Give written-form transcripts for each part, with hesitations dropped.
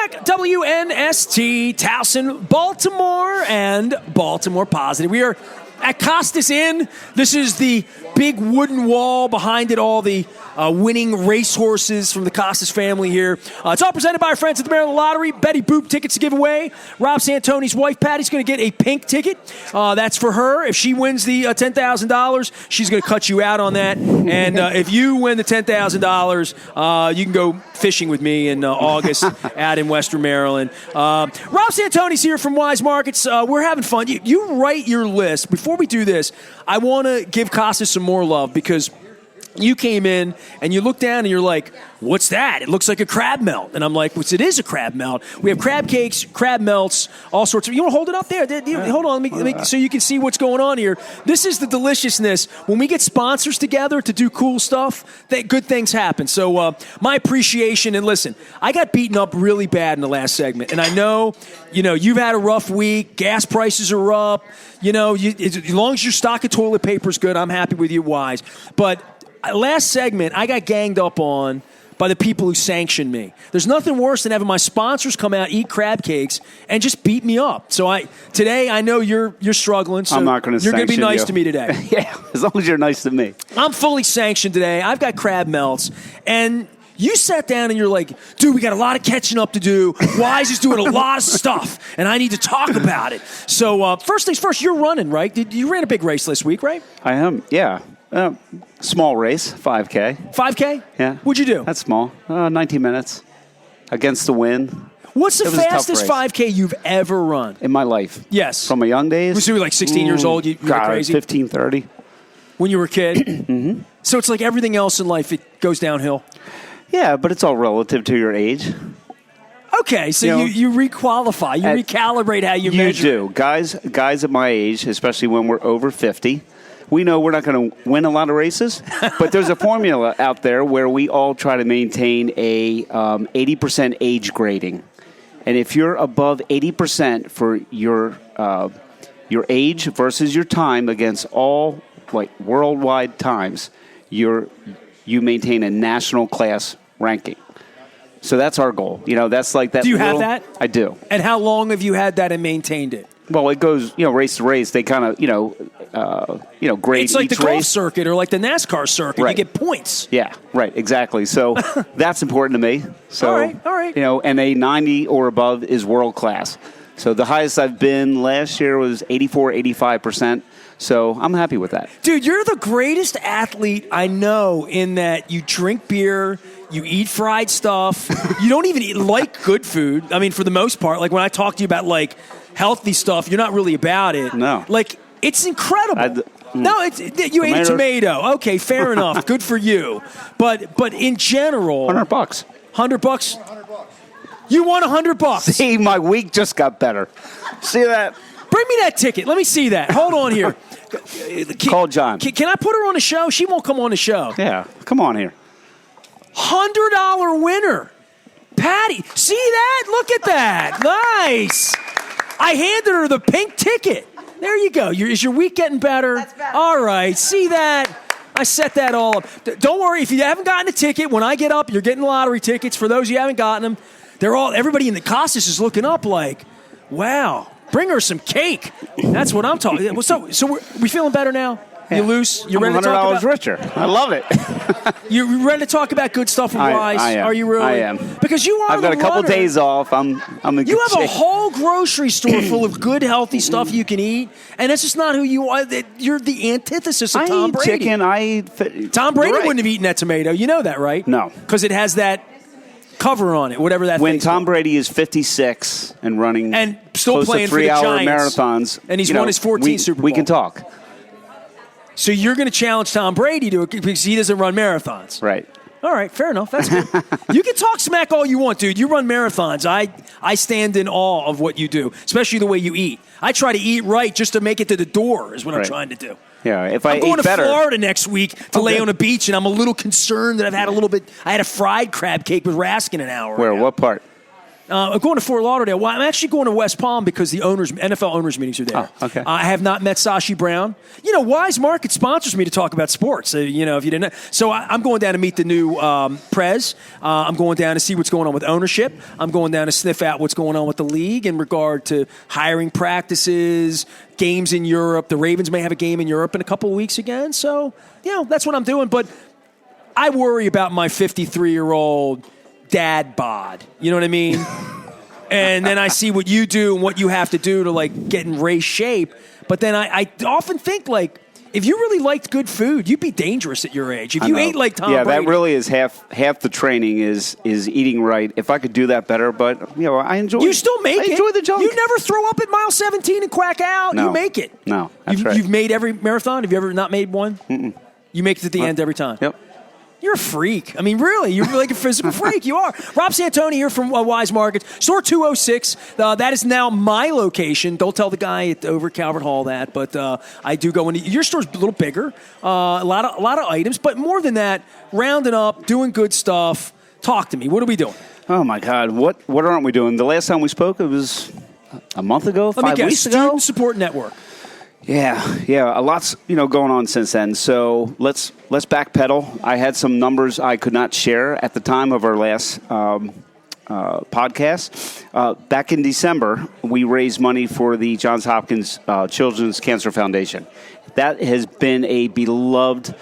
back. WNST, Towson, Baltimore, and Baltimore Positive. We are at Costas Inn. This is the big wooden wall behind it, all the winning racehorses from the Costas family here. It's all presented by our friends at the Maryland Lottery. Betty Boop tickets to give away. Rob Santoni's wife, Patty's going to get a pink ticket. That's for her. If she wins the $10,000, she's going to cut you out on that. And if you win the $10,000, you can go fishing with me in August out in Western Maryland. Rob Santoni's here from Weis Markets. We're having fun. You write your list. Before we do this, I want to give Costas some more love because you came in and you look down and you're like, what's that? It looks like a crab melt. And I'm like, well, it is a crab melt. We have crab cakes, crab melts, all sorts of. You want to hold it up there? Hold on, let me, so you can see what's going on here. This is the deliciousness. When we get sponsors together to do cool stuff, good things happen. So my appreciation, and listen, I got beaten up really bad in the last segment. And I know, you've had a rough week. Gas prices are up. As long as your stock of toilet paper is good, I'm happy with you, Weis. But last segment, I got ganged up on by the people who sanctioned me. There's nothing worse than having my sponsors come out, eat crab cakes, and just beat me up. So today, I know you're struggling. So I'm not going to sanction you. You're going to be nice to me today. Yeah, as long as you're nice to me. I'm fully sanctioned today. I've got crab melts, and you sat down and you're like, dude, we got a lot of catching up to do. Weis is doing a lot of stuff, and I need to talk about it. So first things first, you're running, right? You ran a big race this week, right? I am, yeah. Small race, 5K. 5K? Yeah. What'd you do? That's small. 19 minutes against the wind. What's the fastest 5K you've ever run? In my life. Yes. From my young days? Was you like 16 years old? You were crazy? 15, 30. When you were a kid? Mm-hmm. So it's like everything else in life, it goes downhill? Yeah, but it's all relative to your age. Okay, so you requalify. You recalibrate how you measure. You do. Guys at my age, especially when we're over 50, we know we're not going to win a lot of races, but there's a formula out there where we all try to maintain a 80% age grading. And if you're above 80% for your age versus your time against all worldwide times, you maintain a national class ranking. So that's our goal. That's like that. Do you have that? I do. And how long have you had that and maintained it? Well, it goes, race to race. They kind of, grade It's like each the golf race. circuit or like the NASCAR circuit. Right. You get points. Yeah, right, exactly. So that's important to me. So, all right. And a 90 or above is world class. So the highest I've been last year was 84, 85%. So I'm happy with that. Dude, you're the greatest athlete I know in that you drink beer, you eat fried stuff, you don't even like good food. I mean, for the most part, like when I talk to you about healthy stuff, you're not really about it. No. It's incredible. You ate a tomato. Okay, fair enough. Good for you. But in general, $100. $100? You won $100. See, my week just got better. See that? Bring me that ticket. Let me see that. Hold on here. Call John. Can I put her on the show? She won't come on the show. Yeah, come on here. $100 winner. Patty, see that? Look at that. Nice. I handed her the pink ticket. There you go. Is your week getting better? That's better. All right. See that? I set that all up. Don't worry. If you haven't gotten a ticket, when I get up, you're getting lottery tickets. For those of you who haven't gotten them, everybody in the Costas is looking up like, wow, bring her some cake. That's what I'm talking. So we feeling better now? You loose? You ready to talk about? $100 richer. I love it. You ready to talk about good stuff with Weis? I am. Are you really? I am. Because you are. I've got a couple days off. I'm in good You have shape. a whole grocery store full of good, healthy stuff you can eat, and that's just not who you are. You're the antithesis of Tom Brady. I eat chicken. Tom Brady wouldn't have eaten that tomato. You know that, right? No. Because it has that cover on it, whatever that. When Tom Brady is 56 and running and still close playing to 3-hour for the Giants, marathons, and he's won his 14th Super Bowl. We can talk. So you're going to challenge Tom Brady to it because he doesn't run marathons, right? All right, fair enough. That's good. You can talk smack all you want, dude. You run marathons. I stand in awe of what you do, especially the way you eat. I try to eat right just to make it to the door is what I'm trying to do. Yeah, if I'm going to better. Florida next week to lay on a beach, and I'm a little concerned that I had a fried crab cake with Raskin an hour Where? ago. What part? I'm going to Fort Lauderdale. Well, I'm actually going to West Palm because the NFL owners meetings are there. Oh, okay. I have not met Sashi Brown. Weis Market sponsors me to talk about sports. If you didn't know. So I'm going down to meet the new Prez. I'm going down to see what's going on with ownership. I'm going down to sniff out what's going on with the league in regard to hiring practices, games in Europe. The Ravens may have a game in Europe in a couple of weeks again. So, that's what I'm doing. But I worry about my 53-year-old dad bod. You know what I mean? And then I see what you do and what you have to do to get in race shape. But then I often think if you really liked good food, you'd be dangerous at your age. If you ate like Tom Brady. Yeah, that really is half the training is eating right. If I could do that better, but I enjoy. You still make it. I enjoy the junk. You never throw up at mile 17 and quack out. No. You make it. No, that's right. You've made every marathon. Have you ever not made one? Mm-mm. You make it at the end every time. Yep. You're a freak. I mean, really, you're like a physical freak. You are. Rob Santoni here from Weis Markets, store 206. That is now my location. Don't tell the guy over at Calvert Hall that, but I do go into your store's a little bigger, a lot of items, but more than that, rounding up, doing good stuff. Talk to me. What are we doing? Oh my God, what aren't we doing? The last time we spoke, it was a month ago, Let me 5 guess, weeks ago. Student Support Network. Yeah, a lot's going on since then. So let's backpedal. I had some numbers I could not share at the time of our last podcast. Back in December, we raised money for the Johns Hopkins Children's Cancer Foundation. That has been a beloved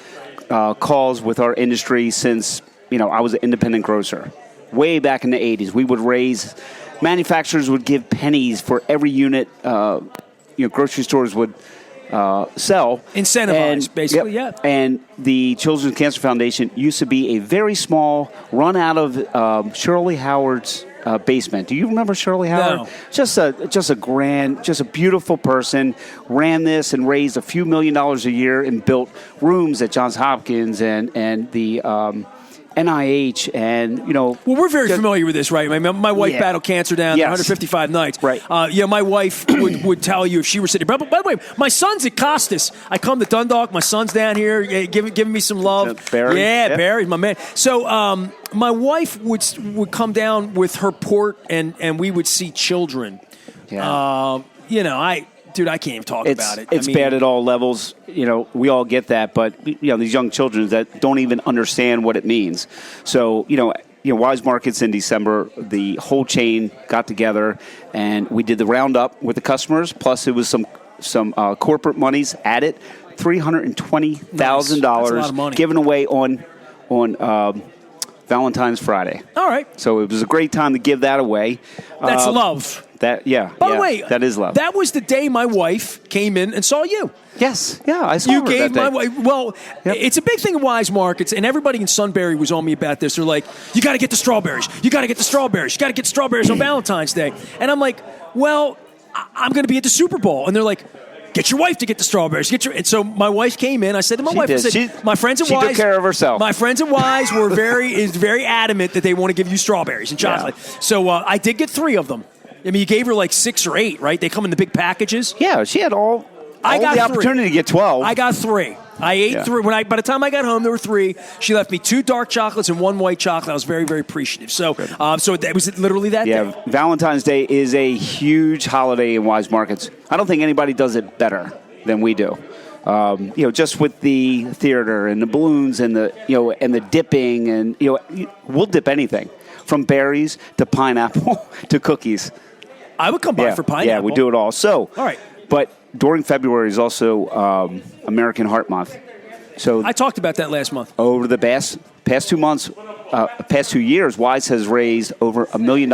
cause with our industry since I was an independent grocer. Way back in the 80s, we would raise. Manufacturers would give pennies for every unit. Grocery stores would sell. Incentivized, basically, yeah. And the Children's Cancer Foundation used to be a very small, run out of Shirley Howard's basement. Do you remember Shirley Howard? No. Just a beautiful person, ran this and raised a few $1 million a year and built rooms at Johns Hopkins and the NIH and, Well, we're very familiar with this, right? My wife battled cancer down 155 nights. Right. My wife would tell you if she were sitting. By the way, my son's at Costas. I come to Dundalk. My son's down here giving me some love. Barry? Yeah, Yep. Barry's my man. So my wife would come down with her port, and we would see children. Yeah. Dude, I can't even talk about it. It's bad at all levels. We all get that, but these young children that don't even understand what it means. So, Weis Markets in December, the whole chain got together and we did the roundup with the customers. Plus, it was some corporate monies added, $320,000 given away on Valentine's Friday. All right. So it was a great time to give that away. That's love. By the way, that is love. That was the day my wife came in and saw you. Yes, I saw her You gave that day. my wife. Well, It's a big thing in Weis Markets, and everybody in Sunbury was on me about this. They're like, "You got to get the strawberries. You got to get the strawberries. You got to get strawberries on Valentine's Day." And I'm like, "Well, I'm going to be at the Super Bowl," and they're like, "Get your wife to get the strawberries." And so my wife came in. I said to my wife, I said, "My friends at Weis." She took care of herself. My friends at Weis were very adamant that they want to give you strawberries and chocolate. Yeah. So I did get 3 of them. I mean, you gave her like 6 or 8, right? They come in the big packages. Yeah, she had all I got the opportunity to get 12. I got 3. I ate 3. By the time I got home, there were 3. She left me 2 dark chocolates and 1 white chocolate. I was very, very appreciative. So that was literally that day. Yeah, Valentine's Day is a huge holiday in Weis Markets. I don't think anybody does it better than we do. Just with the theater and the balloons and the dipping and we'll dip anything from berries to pineapple to cookies. I would come by for pineapple. Yeah, we do it all. So, all right. But during February is also American Heart Month. So I talked about that last month. Over the past 2 months, past 2 years, Weis has raised over $1 million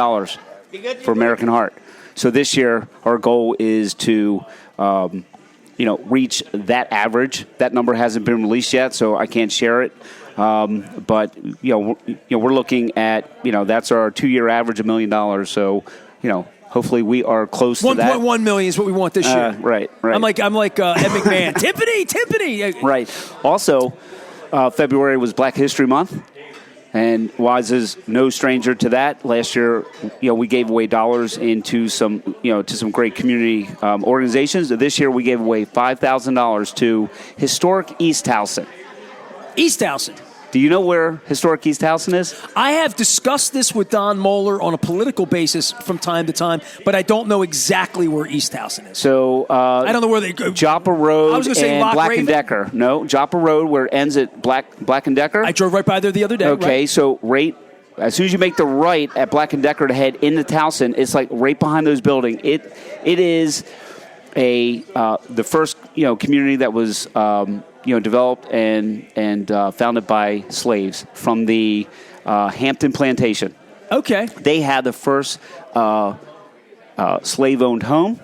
for American Heart. So this year, our goal is to reach that average. That number hasn't been released yet, so I can't share it. But we're looking at that's our 2-year average, $1 million. So hopefully we are close to that. 1.1 million is what we want this year. Right. I'm like Ed McMahon. Tiffany. Right. Also, February was Black History Month, and Weis is no stranger to that. Last year, we gave away dollars into some great community organizations. This year, we gave away $5,000 to historic East Towson. East Towson. Do you know where historic East Towson is? I have discussed this with Don Moeller on a political basis from time to time, but I don't know exactly where East Towson is. So I don't know where they go. Joppa Road I was gonna say and Lock Black Raven. and Decker. No, Joppa Road where it ends at Black and Decker. I drove right by there the other day. Okay, right? so as soon as you make the right at Black and Decker to head into Towson, it's like right behind those buildings. It is the first community that was developed and founded by slaves from the Hampton Plantation. Okay. They had the first slave-owned home,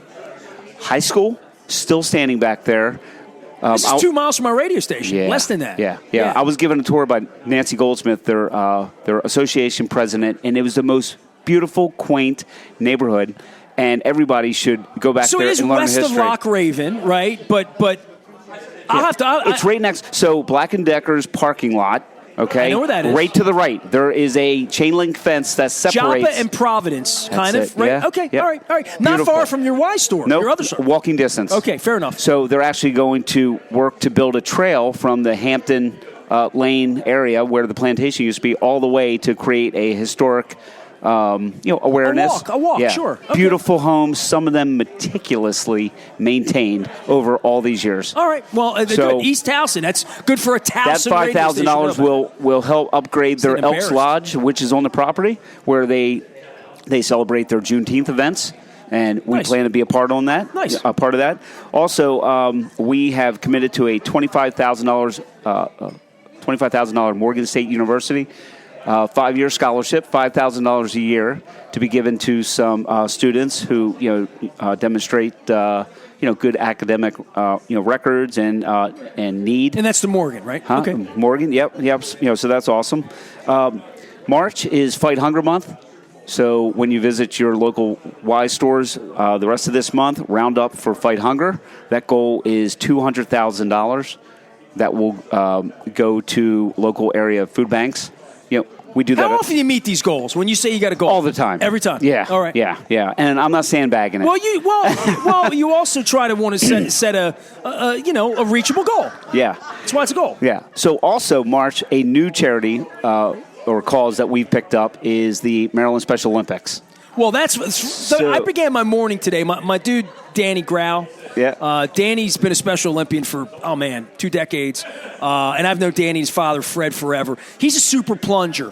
high school, still standing back there. This is 2 miles from my radio station. Yeah, Less than that. Yeah. I was given a tour by Nancy Goldsmith, their association president, and it was the most beautiful, quaint neighborhood. And everybody should go back so there and learn history. So it is west of Lock Raven, right? But I'll have to. It's right next. So Black and Decker's parking lot. Okay, I know where that is. Right to the right, there is a chain link fence that separates. Joppa and Providence, kind That's of. it, Right? yeah. Okay. Yep. All right. Not Beautiful. far from your Weis store. Nope, Your other store. walking distance. Okay, fair enough. So they're actually going to work to build a trail from the Hampton Lane area where the plantation used to be all the way to create a historic awareness. A walk, yeah. sure. Okay. Beautiful homes, some of them meticulously maintained over all these years. All right. Well, So- good. East Towson. That's good for a Towson. That radio station. $5,000 will help upgrade their Getting Elks embarrassed. Lodge, which is on the property, where they celebrate their Juneteenth events. And we Nice. plan to be a part on that. Nice. A part of that. Also, we have committed to a $25,000 Morgan State University 5-year scholarship, $5,000 a year, to be given to some students who demonstrate good academic records and need. And that's the Morgan, right? Huh? Okay. Morgan, yep. So that's awesome. March is Fight Hunger Month. So when you visit your local Weis stores the rest of this month, round up for Fight Hunger. That goal is $200,000. That will go to local area food banks. We do that. How often do you meet these goals? When you say you got a goal, all the time. Every time. Yeah. All right. Yeah. And I'm not sandbagging it. Well, you also try to want to set a reachable goal. Yeah. That's why it's a goal. Yeah. So also March, a new charity or cause that we've picked up is the Maryland Special Olympics. Well, I began my morning today. My dude Danny Grau. Yeah. Danny's been a Special Olympian for 2 decades, and I've known Danny's father Fred forever. He's a super plunger.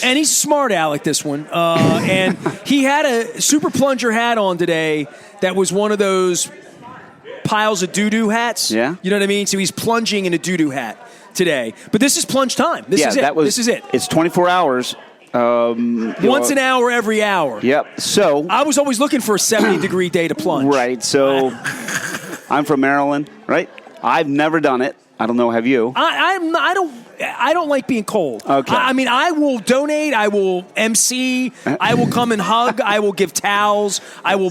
And he's a smart aleck, this one. And he had a super plunger hat on today that was one of those piles of doo-doo hats. Yeah. You know what I mean? So he's plunging in a doo-doo hat today. But this is plunge time. This is it. This is it. It's 24 hours. Once an hour, every hour. Yep. So I was always looking for a 70-degree day to plunge. Right. So I'm from Maryland, right? I've never done it. I don't know. Have you? I don't like being cold. Okay. I will donate. I will MC. I will come and hug. I will give towels. I will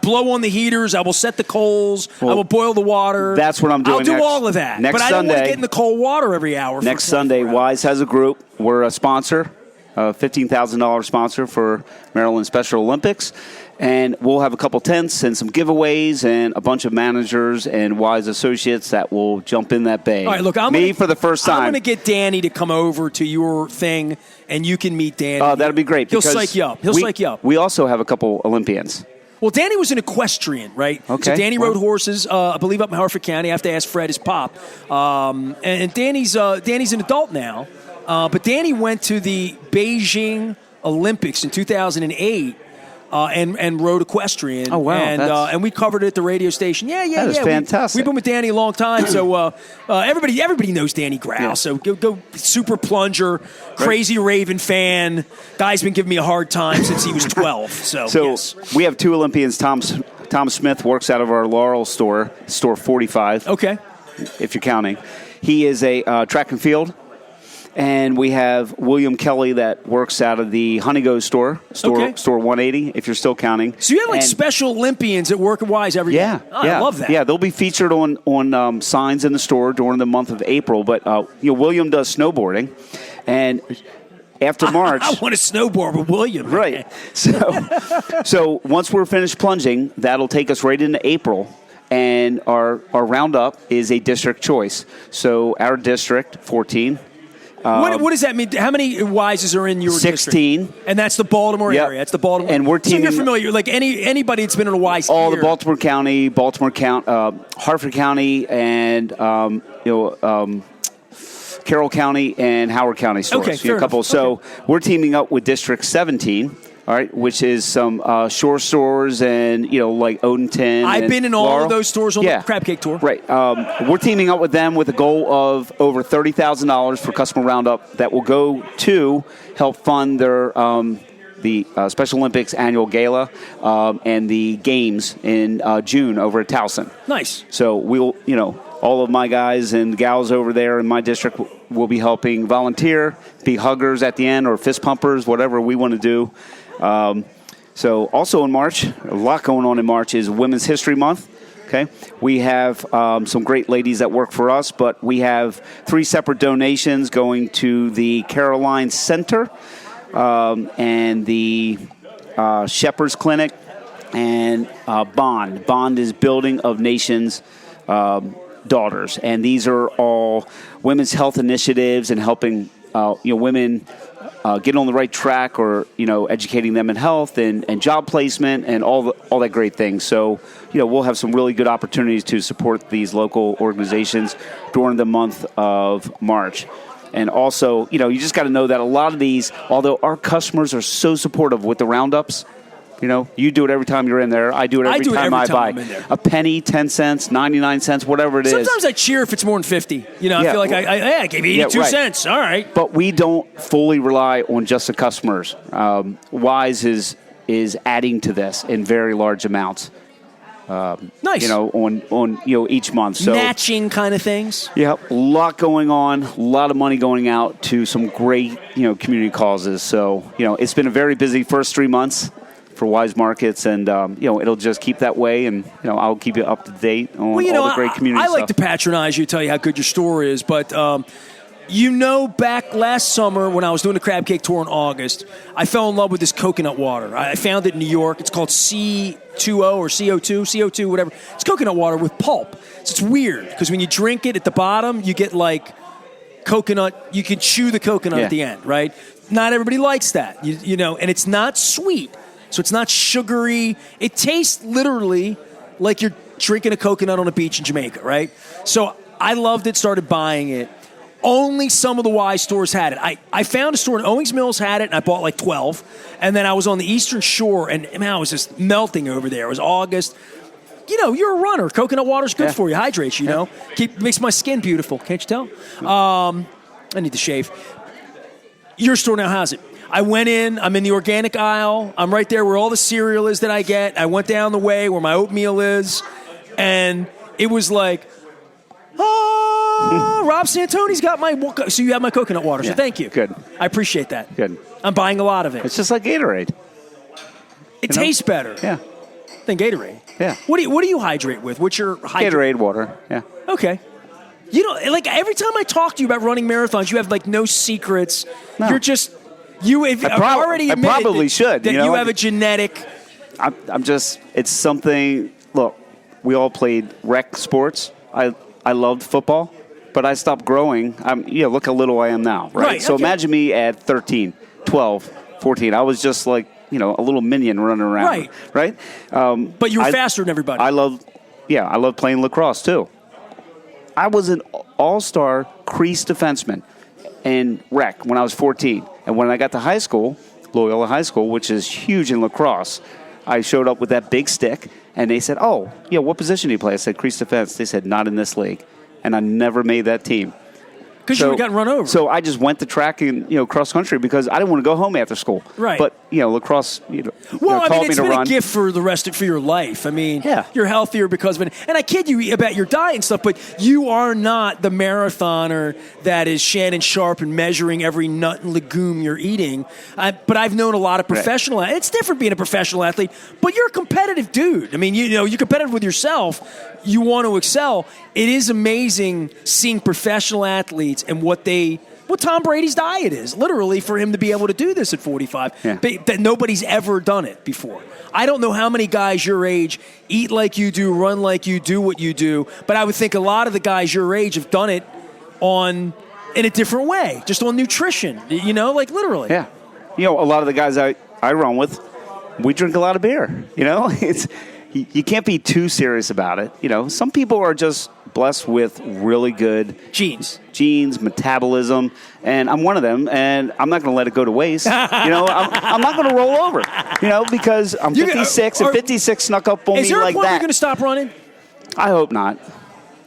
blow on the heaters. I will set the coals. I will boil the water. That's what I'm doing. I'll do all of that. Next but I Sunday, don't want to get in the cold water every hour. Next Sunday, Weis has a group. We're a sponsor, a $15,000 sponsor for Maryland Special Olympics. And we'll have a couple tents and some giveaways and a bunch of managers and Weis associates that will jump in that bay. All right, look, for the first time. I'm going to get Danny to come over to your thing, and you can meet Danny. Oh, that'd be great. He'll psych you up. We also have a couple Olympians. Well, Danny was an equestrian, right? Okay. So Danny rode horses, I believe, up in Hartford County. I have to ask Fred, his pop. And Danny's an adult now. But Danny went to the Beijing Olympics in 2008. And rode equestrian. Oh, wow. And we covered it at the radio station. That is fantastic. We've been with Danny a long time, so everybody knows Danny Grau. Yeah. So go super plunger, crazy Raven fan. Guy's been giving me a hard time since he was 12. So yes. We have 2 Olympians. Tom Smith works out of our Laurel store 45. Okay. If you're counting. He is a track and field. And we have William Kelly that works out of the Honey Go store 180, if you're still counting. So you have Special Olympians at Work at Weis every day. Yeah. I love that. Yeah, they'll be featured on signs in the store during the month of April. But William does snowboarding, and after March, I want to snowboard with William. Right. So once we're finished plunging, that'll take us right into April. And our roundup is a district choice. So our district, 14, What does that mean? How many Weises are in your 16. district? And that's the Baltimore Yep. area. That's the Baltimore. And we're so you're teaming- familiar. Like anybody that's been in a Weis all here. the Baltimore County, Hartford County, and Carroll County and Howard County stores. Okay, fair a couple. enough. So we're teaming up with District 17. All right, which is some shore stores and like Odenton. I've and been in all Laurel. of those stores on the crab cake tour. Right. We're teaming up with them with a goal of over $30,000 for customer roundup that will go to help fund their the Special Olympics annual gala and the games in June over at Towson. Nice. So we'll all of my guys and gals over there in my district will be helping volunteer, be huggers at the end or fist pumpers, whatever we want to do. So also in March, a lot going on in March is Women's History Month. Okay, we have some great ladies that work for us, but we have 3 separate donations going to the Caroline Center and the Shepherd's Clinic and Bond. Bond is Building of Nations Daughters, and these are all women's health initiatives and helping women get on the right track, or educating them in health and job placement and all that great things. So we'll have some really good opportunities to support these local organizations during the month of March. And also, you just got to know that a lot of these, although our customers are so supportive with the roundups. You do it every time you're in there. I do it every time I buy. I'm in there. A penny, 10 cents, 99 cents, whatever it is. Sometimes I cheer if it's more than 50. I feel like I gave you 82 cents. All right. But we don't fully rely on just the customers. Weis is adding to this in very large amounts. Nice. On each month. So matching kind of things. Yeah, a lot going on, a lot of money going out to some great community causes. So it's been a very busy first 3 months for Weis Markets, and it'll just keep that way, and I'll keep you up to date on all the great community I stuff. like to patronize you, tell you how good your store is, but back last summer when I was doing the crab cake tour in August, I fell in love with this coconut water. I found it in New York. It's called C2O or CO2, whatever. It's coconut water with pulp. So it's weird because when you drink it at the bottom, you get like coconut. You can chew the coconut at the end, right? Not everybody likes that, and it's not sweet. So it's not sugary. It tastes literally like you're drinking a coconut on a beach in Jamaica, right? So I loved it, started buying it. Only some of the Weis stores had it. I found a store in Owings Mills had it, and I bought like 12. And then I was on the Eastern Shore, and man, I was just melting over there. It was August. You're a runner. Coconut water's good for you. Hydrates, makes my skin beautiful. Can't you tell? I need to shave. Your store now has it. I went in. I'm in the organic aisle. I'm right there where all the cereal is that I get. I went down the way where my oatmeal is, and it was like, Rob Santoni's got my. So you have my coconut water. So thank you. Good. I appreciate that. Good. I'm buying a lot of it. It's just like Gatorade. It tastes better. Yeah. Than Gatorade. Yeah. What do you hydrate with? What's your Gatorade water. Yeah. Okay. Like every time I talk to you about running marathons, you have like no secrets. No. You're just. I've already admitted I probably should. That you have a genetic. I'm just. It's something. Look, we all played rec sports. I loved football, but I stopped growing. Look how little I am now. Right. So imagine me at 13, 12, 14. I was just like a little minion running around. Right. But you were faster than everybody. I love playing lacrosse too. I was an all-star crease defenseman in rec when I was 14. And when I got to high school, Loyola High School, which is huge in lacrosse, I showed up with that big stick, and they said, what position do you play? I said, crease defense. They said, not in this league. And I never made that team. Because you would have gotten run over. So I just went to track and cross country because I didn't want to go home after school. Right. But lacrosse, taught me to run. It's been a gift for for your life. I mean, you're healthier because of it. And I kid you about your diet and stuff, but you are not the marathoner that is Shannon Sharp and measuring every nut and legume you're eating. But I've known a lot of professional. Right. It's different being a professional athlete, but you're a competitive dude. I mean, you're competitive with yourself. You want to excel. It is amazing seeing professional athletes and what Tom Brady's diet is, literally, for him to be able to do this at 45. Yeah. That nobody's ever done it before. I don't know how many guys your age eat like you do, run like you do what you do, but I would think a lot of the guys your age have done it on in a different way, just on nutrition, like literally. Yeah. A lot of the guys I run with, we drink a lot of beer. You can't be too serious about it. Some people are just blessed with really good genes, metabolism, and I'm one of them, and I'm not going to let it go to waste. I'm not going to roll over, because I'm 56, and 56 snuck up on me like that. Is there a point where you're going to stop running? I hope not.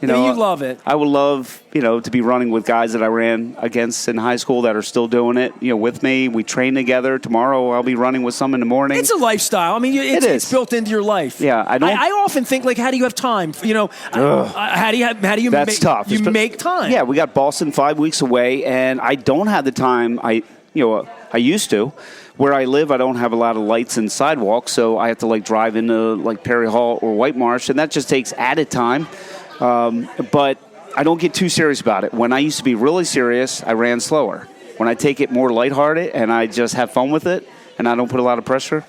You love it. I would love, to be running with guys that I ran against in high school that are still doing it, with me. We train together. Tomorrow I'll be running with some in the morning. It's a lifestyle. I mean, it's built into your life. Yeah, I often think, like, how do you have time? How do you That's tough. You make time. Yeah, we got Boston 5 weeks away, and I don't have the time I used to. Where I live, I don't have a lot of lights and sidewalks, so I have to drive into Perry Hall or White Marsh, and that just takes added time. But I don't get too serious about it. When I used to be really serious, I ran slower. When I take it more lighthearted and I just have fun with it and I don't put a lot of pressure,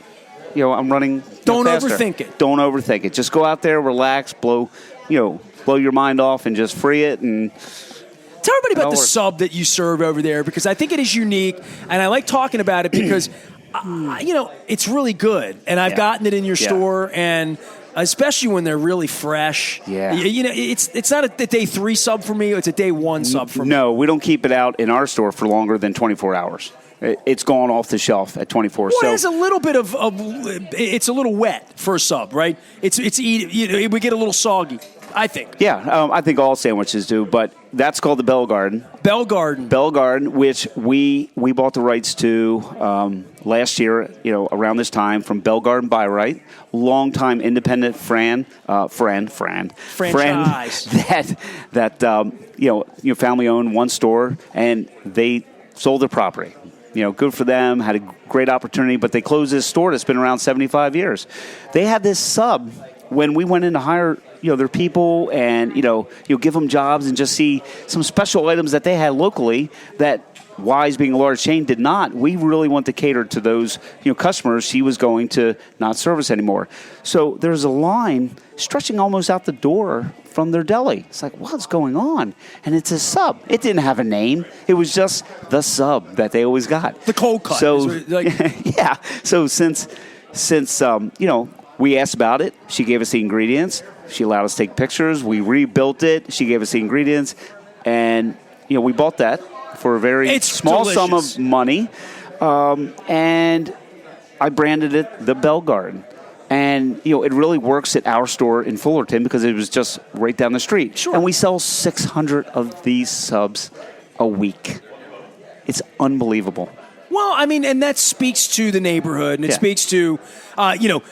I'm running Don't faster. overthink it. Don't overthink it. Just go out there, relax, blow your mind off and just free it. And tell everybody about the sub that you serve over there, because I think it is unique and I like talking about it because, it's really good. And I've gotten it in your store, and especially when they're really fresh. Yeah. It's not a day 3 sub for me. It's a day 1 sub for me. No, we don't keep it out in our store for longer than 24 hours. It's gone off the shelf at 24. Well, it has a little bit of it's a little wet for a sub, right? We get a little soggy, I think. Yeah, I think all sandwiches do, but that's called the Bell Garden. Bell Garden, which we bought the rights to last year, around this time, from Bell Garden Byright, longtime independent friend franchise that family owned one store, and they sold their property. Good for them, had a great opportunity, but they closed this store that's been around 75 years. They had this sub when we went in to hire, their people and, give them jobs and just see some special items that they had locally that Weis, being a large chain, did not. We really want to cater to those, customers she was going to not service anymore. So there's a line stretching almost out the door from their deli. It's like, what's going on? And it's a sub. It didn't have a name. It was just the sub that they always got. The cold cut. So, yeah. So since we asked about it, she gave us the ingredients. She allowed us to take pictures. We rebuilt it. She gave us the ingredients. And, we bought that for a very small sum of money. And I branded it the Bell Garden. And, it really works at our store in Fullerton because it was just right down the street. Sure. And we sell 600 of these subs a week. It's unbelievable. Well, I mean, and that speaks to the neighborhood, and it speaks to,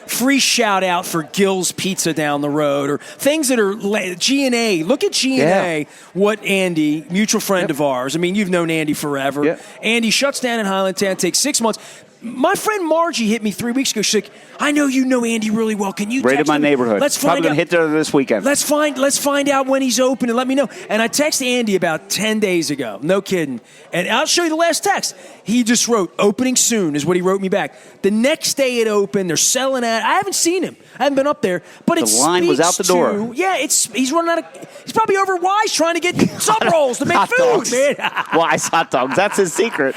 free shout out for Gil's Pizza down the road, or things that are G&A. Look at G&A, what Andy, mutual friend of ours. I mean, you've known Andy forever. Yep. Andy shuts down in Highlandtown, takes 6 months. My friend Margie hit me 3 weeks ago. She's like, I know you know Andy really well. Can you right text in my him? neighborhood. Let's Probably find going out. to hit there this weekend. Let's find out when he's open and let me know. And I texted Andy about 10 days ago. No kidding. And I'll show you the last text. He just wrote, opening soon is what he wrote me back. The next day it opened. They're selling out. I haven't seen him. I haven't been up there. But the line was out the door. He's running out of. He's probably over Weis trying to get sub rolls to make hot food, dogs. man. Weis hot dogs. That's his secret.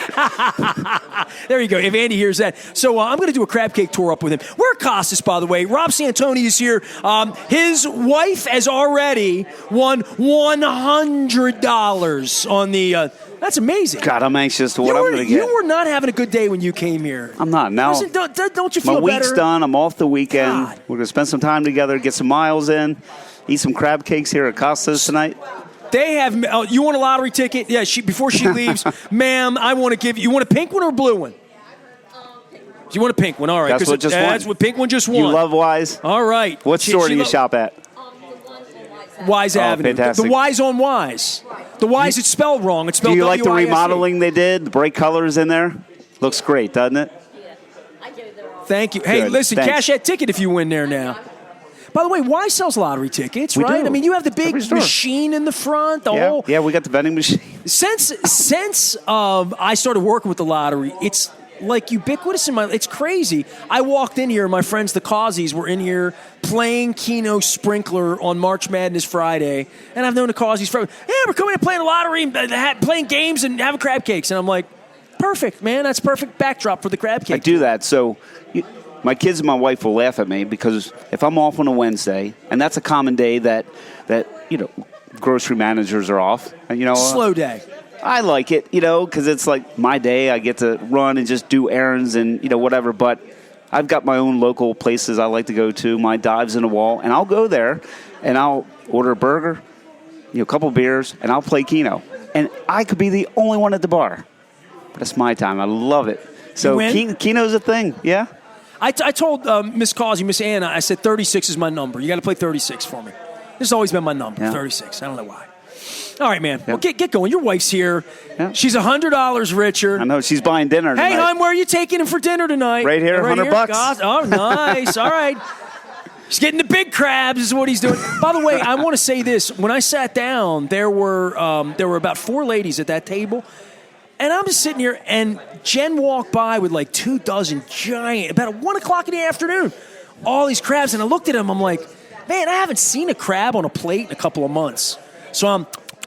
There you go. If Andy hears that. So I'm going to do a crab cake tour up with him. We're at Costas, by the way. Rob Santoni is here. His wife has already won $100 on the. That's amazing. God, I'm anxious to what I'm going to get. You were not having a good day when you came here. I'm not. Now, listen, don't you feel my week's better? done. I'm off the weekend. God. We're going to spend some time together, get some miles in, eat some crab cakes here at Costas tonight. They have. You want a lottery ticket? Yeah. Before she leaves, ma'am, I want to give you. You want a pink one or a blue one? You want a pink one? All right. That's what just won. That's what pink one just won. You love Weis? All right. What store do you shop at? Weis Avenue. Fantastic. The Weis on Weis. The Weis, it's spelled wrong. It's spelled Do you like the W-I-S-E. remodeling they did? The bright colors in there? Looks great, doesn't it? Yeah. I get it there all. Thank you. Hey, Good. listen, Thanks. cash that ticket if you win there now. By the way, Weis sells lottery tickets, We right? do. I mean, you have the big Every store. machine in the front. The whole. Yeah, we got the vending machine. Since I started working with the lottery, it's like ubiquitous in my. It's crazy. I walked in here, and my friends, the Causies, were in here playing Keno Sprinkler on March Madness Friday, and I've known the Causies for. Yeah, we're coming and playing the lottery, and playing games, and having crab cakes, and I'm like, perfect, man. That's perfect backdrop for the crab cake. I do that so. My kids and my wife will laugh at me because if I'm off on a Wednesday, and that's a common day that grocery managers are off, and slow day. I like it, because it's like my day. I get to run and just do errands and whatever. But I've got my own local places I like to go to. My dives in the wall, and I'll go there, and I'll order a burger, a couple beers, and I'll play Keno. And I could be the only one at the bar, but it's my time. I love it. So Keno's a thing, yeah. I told Miss Causey, Miss Anna, I said 36 is my number. You got to play 36 for me. This has always been my number, 36. I don't know why. All right, man. Yeah. Well, get going. Your wife's here. Yeah. She's $100 richer. I know. She's buying dinner tonight. Hey, hon, where are you taking him for dinner tonight? Right here, $100. Oh, nice. All right. He's getting the big crabs is what he's doing. By the way, I want to say this. When I sat down, there were about 4 ladies at that table. And I'm just sitting here, and Jen walked by with like 2 dozen giant, about 1 o'clock in the afternoon, all these crabs. And I looked at them, I'm like, man, I haven't seen a crab on a plate in a couple of months. So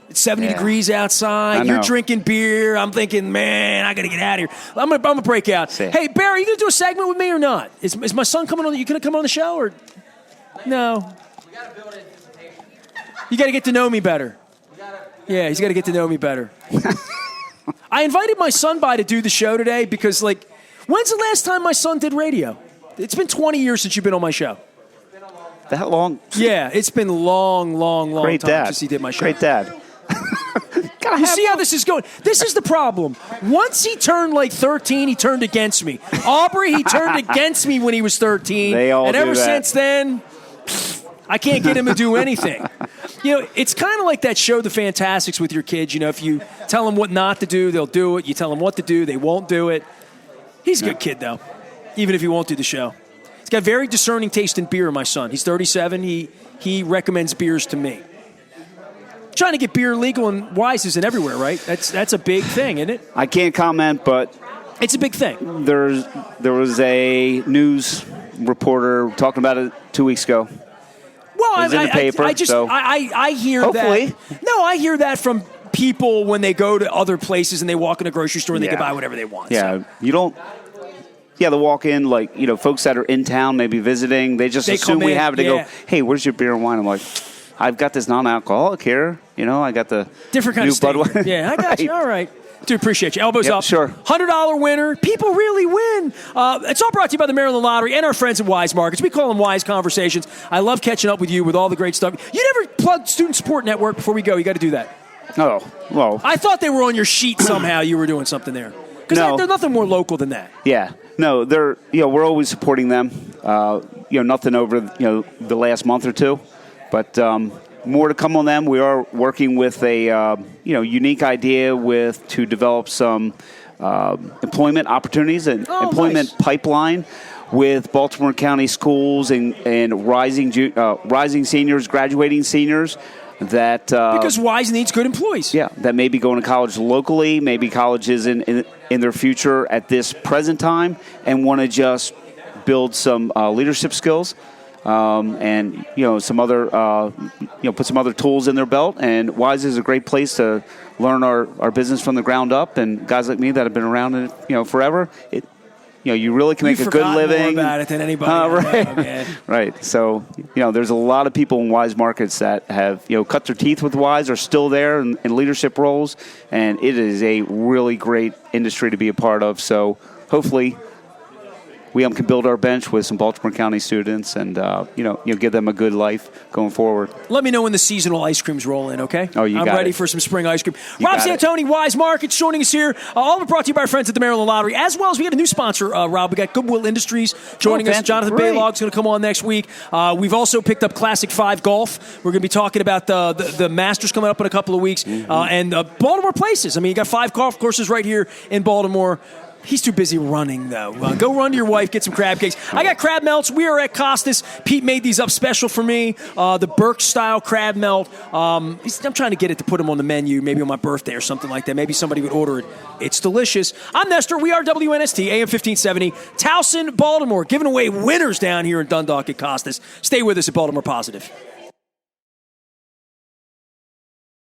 it's 70 degrees outside. You're drinking beer. I'm thinking, man, I got to get out of here. I'm gonna break out. Hey, Barry, you going to do a segment with me or not? Is my son coming on? You going to come on the show or no? We got to build anticipation. You got to get to know me better. Yeah, he's got to get to know me better. I invited my son by to do the show today because, when's the last time my son did radio? It's been 20 years since you've been on my show. That long? Yeah, it's been long Great time dad. since he did my show. Great dad. You see how this is going? This is the problem. Once he turned 13, he turned against me. Aubrey, he turned against me when he was 13. They all and do ever that. since then, I can't get him to do anything. It's kind of like that show, The Fantastics, with your kids. If you tell them what not to do, they'll do it. You tell them what to do, they won't do it. He's a good kid, though, even if he won't do the show. He's got very discerning taste in beer, my son. He's 37. He recommends beers to me. Trying to get beer legal in Weis isn't everywhere, right? That's a big thing, isn't it? I can't comment, but it's a big thing. There was a news reporter talking about it 2 weeks ago. Well, in the paper, I hear hopefully. that. No, I hear that from people when they go to other places and they walk in a grocery store and they can buy whatever they want. Yeah, so. You don't. Yeah, they walk in folks that are in town, maybe visiting. They assume we have it. They go, "Hey, where's your beer and wine?" I'm like, "I've got this non-alcoholic here. I got the different kind new of state. Budweiser." Yeah, I got you. All right. Dude, appreciate you. Elbows up. Sure. $100 winner. People really win. It's all brought to you by the Maryland Lottery and our friends at Weis Markets. We call them Weis Conversations. I love catching up with you with all the great stuff. You never plugged Student Support Network before we go. You got to do that. Oh, well. I thought they were on your sheet somehow. You were doing something there. Because there's nothing more local than that. Yeah. No, they're we're always supporting them. Nothing over the last month or two, but more to come on them. We are working with a unique idea to develop some employment opportunities and employment pipeline with Baltimore County schools and rising seniors, graduating seniors. That because Weis needs good employees. Yeah, that may be going to college locally, maybe colleges in their future at this present time, and want to just build some leadership skills, and some other put some other tools in their belt. And Weis is a great place to learn our business from the ground up. And guys like me that have been around it forever. You really can make a good living. More about it than anybody. Right, man. Right. So there's a lot of people in Weis Markets that have cut their teeth with Weis, are still there in leadership roles, and it is a really great industry to be a part of. So hopefully we can build our bench with some Baltimore County students and give them a good life going forward. Let me know when the seasonal ice creams roll in, okay? Oh, I'm ready for some spring ice cream. Rob Santoni, Weis Markets, joining us here. All of it brought to you by our friends at the Maryland Lottery, as well as we got a new sponsor, Rob. We got Goodwill Industries joining us. Jonathan Baylog's going to come on next week. We've also picked up Classic 5 Golf. We're going to be talking about the Masters coming up in a couple of weeks, and Baltimore places. I mean, you got 5 golf courses right here in Baltimore. He's too busy running, though. Go run to your wife, get some crab cakes. I got crab melts. We are at Costas. Pete made these up special for me. The Burke-style crab melt. I'm trying to get it to put them on the menu, maybe on my birthday or something like that. Maybe somebody would order it. It's delicious. I'm Nestor. We are WNST, AM 1570. Towson, Baltimore. Giving away winners down here in Dundalk at Costas. Stay with us at Baltimore Positive.